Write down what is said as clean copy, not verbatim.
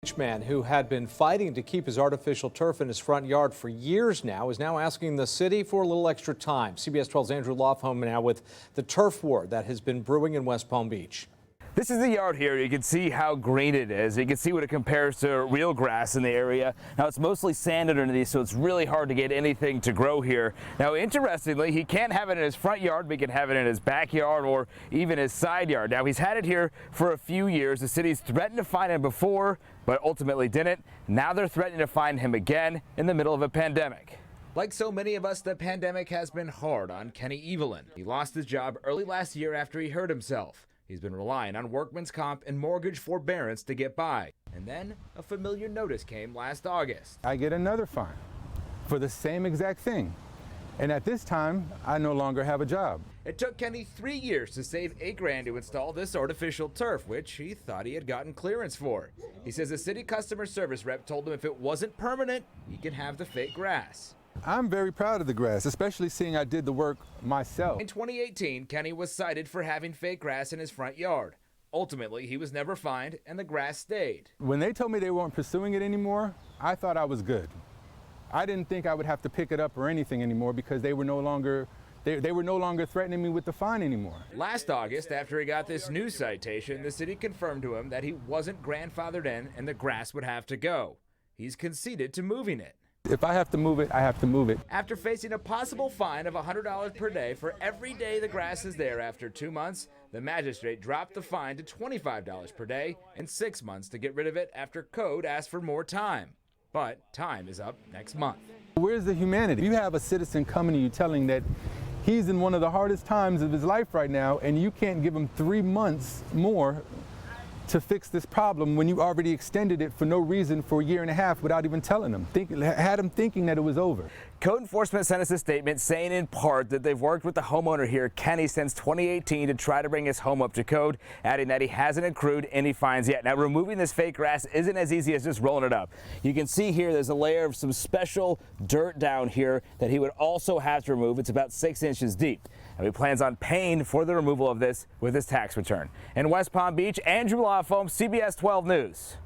Beach man who had been fighting to keep his artificial turf in his front yard for years now is now asking the city for a little extra time. CBS 12's Andrew Lofholm now with the turf war that has been brewing in West Palm Beach. This is the yard here. You can see how green it is. You can see what it compares to real grass in the area. Now it's mostly sand underneath, so it's really hard to get anything to grow here. Now interestingly, he can't have it in his front yard, but he can have it in his backyard or even his side yard. Now he's had it here for a few years. The city's threatened to find him before, but ultimately didn't. Now they're threatening to find him again in the middle of a pandemic. Like so many of us, the pandemic has been hard on Kenny Evelyn. He lost his job early last year after he hurt himself. He's been relying on workman's comp and mortgage forbearance to get by. And then a familiar notice came last August. I get another fine for the same exact thing. And at this time, I no longer have a job. It took Kenny 3 years to save $8,000 to install this artificial turf, which he thought he had gotten clearance for. He says a city customer service rep told him if it wasn't permanent, he could have the fake grass. I'm very proud of the grass, especially seeing I did the work myself. In 2018, Kenny was cited for having fake grass in his front yard. Ultimately, he was never fined and the grass stayed. When they told me they weren't pursuing it anymore, I thought I was good. I didn't think I would have to pick it up or anything anymore because they were no longer threatening me with the fine anymore. Last August, after he got this new citation, the city confirmed to him that he wasn't grandfathered in and the grass would have to go. He's conceded to moving it. If I have to move it, I have to move it. After facing a possible fine of $100 per day for every day the grass is there after 2 months, the magistrate dropped the fine to $25 per day and 6 months to get rid of it after code asked for more time. But time is up next month. Where's the humanity? You have a citizen coming to you telling that he's in one of the hardest times of his life right now, and you can't give him 3 months more to fix this problem when you already extended it for no reason for a year and a half without even telling them. Had him thinking that it was over. Code enforcement sent us a statement saying in part that they've worked with the homeowner here, Kenny, since 2018 to try to bring his home up to code, adding that he hasn't accrued any fines yet. Now, removing this fake grass isn't as easy as just rolling it up. You can see here there's a layer of some special dirt down here that he would also have to remove. It's about 6 inches deep. And he plans on paying for the removal of this with his tax return. In West Palm Beach, Andrew Lofholm, CBS 12 News.